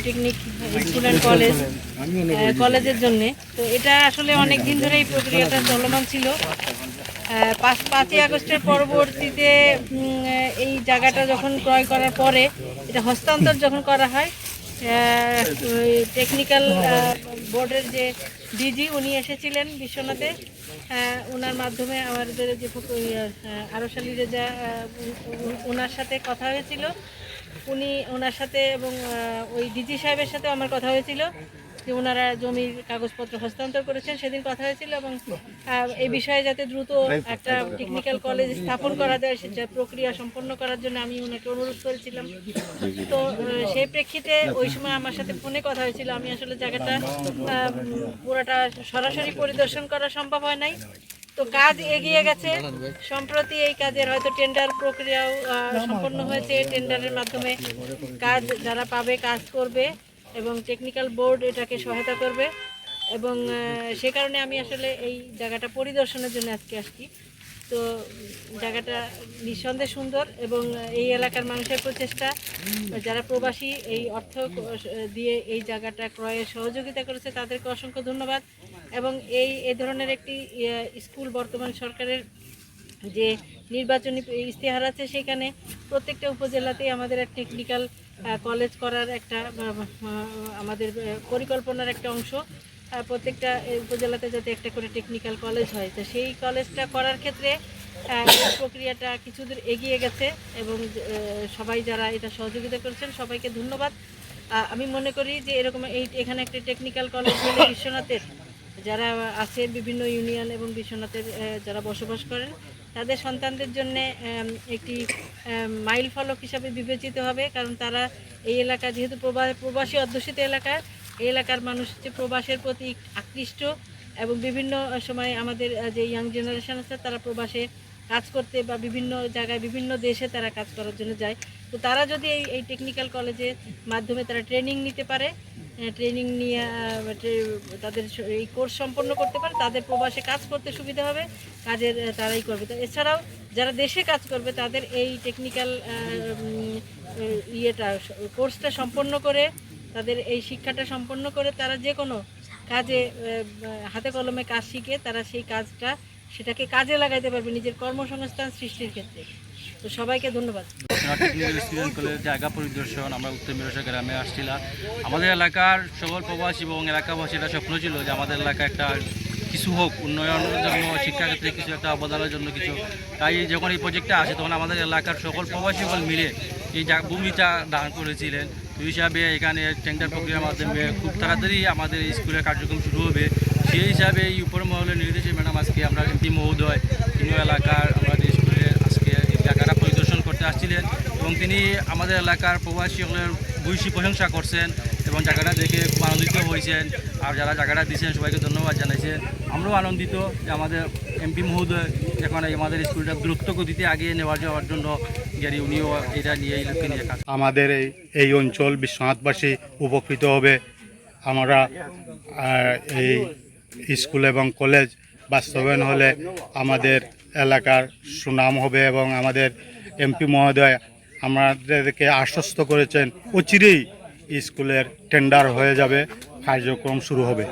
Polytechnic school and কলেজের জন্য। তো এটা আসলে অনেক দিন ধরে এই প্রক্রিয়াটা চলমান ছিল। 5ই আগস্টের পরবর্তীতে এই জায়গাটা যখন ক্রয় করার পরে এটা হস্তান্তর যখন করা হয়, টেকনিক্যাল বোর্ডের যে ডিজি উনি এসেছিলেন বিশ্বনাথে। ওনার মাধ্যমে আমাদের যে আরশালী রেজা ওনার সাথে কথা হয়েছিল, ওনার সাথে এবং ওই ডিজি সাহেবের সাথে আমার কথা হয়েছিল যে ওনারা জমির কাগজপত্র হস্তান্তর করেছেন, সেদিন কথা হয়েছিল। এবং এই বিষয়ে যাতে দ্রুত একটা টেকনিক্যাল কলেজ স্থাপন করা যায় সেটা প্রক্রিয়া সম্পন্ন করার জন্য আমি ওনাকে অনুরোধ করেছিলাম। তো সেই প্রেক্ষিতে ওই সময় আমার সাথে ফোনে কথা হয়েছিল। আমি আসলে জায়গাটা পুরোটা সরাসরি পরিদর্শন করা সম্ভব হয় নাই। তো কাজ এগিয়ে গেছে, সম্প্রতি এই কাজের হয়তো টেন্ডার প্রক্রিয়াও সম্পন্ন হয়েছে। টেন্ডারের মাধ্যমে কাজ যারা পাবে কাজ করবে এবং টেকনিক্যাল বোর্ড এটাকে সহায়তা করবে। এবং সে কারণে আমি আসলে এই জায়গাটা পরিদর্শনের জন্য আজকে আসছি। তো জায়গাটা নিঃসন্দেহে সুন্দর এবং এই এলাকার মানুষের প্রচেষ্টা, যারা প্রবাসী এই অর্থ দিয়ে এই জায়গাটা ক্রয়ে সহযোগিতা করেছে তাদেরকে অসংখ্য ধন্যবাদ। এবং এই ধরনের একটি স্কুল বর্তমান সরকারের যে নির্বাচনী ইশতেহার আছে সেখানে প্রত্যেকটা উপজেলাতেই আমাদের এক টেকনিক্যাল কলেজ করার একটা আমাদের পরিকল্পনার একটা অংশ। প্রত্যেকটা উপজেলাতে যাতে একটা করে টেকনিক্যাল কলেজ হয়, তো সেই কলেজটা করার ক্ষেত্রে এই প্রক্রিয়াটা কিছুদূর এগিয়ে গেছে এবং সবাই যারা এটা সহযোগিতা করেছেন সবাইকে ধন্যবাদ। আমি মনে করি যে এরকম এখানে একটা টেকনিক্যাল কলেজ হলে বিশ্বনাথের যারা আছে বিভিন্ন ইউনিয়ন এবং বিশ্বনাথের যারা বসবাস করেন তাদের সন্তানদের জন্য একটি মাইল ফলক হিসাবে বিবেচিত হবে। কারণ তারা এই এলাকা যেহেতু প্রবাসী অধ্যুষিত এলাকা, এই এলাকার মানুষ হচ্ছে প্রবাসের প্রতি আকৃষ্ট এবং বিভিন্ন সময় আমাদের যে ইয়াং জেনারেশন আছে তারা প্রবাসে কাজ করতে বা বিভিন্ন জায়গায় বিভিন্ন দেশে তারা কাজ করার জন্য যায়। তো তারা যদি এই টেকনিক্যাল কলেজের মাধ্যমে তারা ট্রেনিং নিতে পারে, ট্রেনিং নিয়ে তাদের এই কোর্স সম্পন্ন করতে পারে, তাদের প্রবাসে কাজ করতে সুবিধা হবে, কাজের তারাই করবে। তো এছাড়াও যারা দেশে কাজ করবে তাদের এই টেকনিক্যাল কোর্সটা সম্পন্ন করে, তাদের এই শিক্ষাটা সম্পন্ন করে তারা যে কোনো কাজে হাতে কলমে কাজ শিখে তারা সেই কাজটা সেটাকে কাজে লাগাইতে পারবে নিজের কর্মসংস্থান সৃষ্টির ক্ষেত্রে। তো সবাইকে ধন্যবাদ। জায়গা পরিদর্শন আমরা উত্তর মিরসা গ্রামে আসছিলাম। আমাদের এলাকার সকল প্রবাসী এবং এলাকাবাসীরা স্বপ্ন ছিল যে আমাদের এলাকা একটা কিছু হোক, উন্নয়নের জন্য শিক্ষাক্ষেত্রে কিছু একটা অবদানের জন্য কিছু। তাই যখন এই প্রজেক্টটা আসে তখন আমাদের এলাকার সকল প্রবাসী সকল মিলে এই ভূমিটা দান করেছিলেন। সেই হিসাবে এখানে টেন্ডার প্রক্রিয়ার মাধ্যমে খুব তাড়াতাড়ি আমাদের স্কুলের কার্যক্রম শুরু হবে। সেই হিসাবে এই উপর মহলের নির্দেশে ম্যাডাম আজকে আমরা এমপি মহোদয় তিনি এলাকার আমাদের স্কুলে আজকে এই জায়গাটা পরিদর্শন করতে আসছিলেন এবং তিনি আমাদের এলাকার প্রবাসী সকলের ভূয়সী প্রশংসা করছেন এবং জায়গাটা দেখে খুব আনন্দিত হয়েছেন। আর যারা জায়গাটা দিয়েছেন সবাইকে ধন্যবাদ জানাইছেন। আমরাও আনন্দিত যে আমাদের এমপি মহোদয় এখন আমাদের স্কুলটা দ্রুত গতিতে আগিয়ে যাওয়ার জন্য গেরি উনিও এটা নিয়ে এই লোককে নিয়ে কাজ। আমাদের এই অঞ্চল বিশ্বনাথবাসী উপকৃত হবে। আমরা এই স্কুল এবং কলেজ বাস্তবায়ন হলে আমাদের এলাকার সুনাম হবে এবং আমাদের এমপি মহোদয় আমাদেরকে আশ্বস্ত করেছেন অচিরেই স্কুলের টেন্ডার হয়ে যাবে, কার্যক্রম শুরু হবে।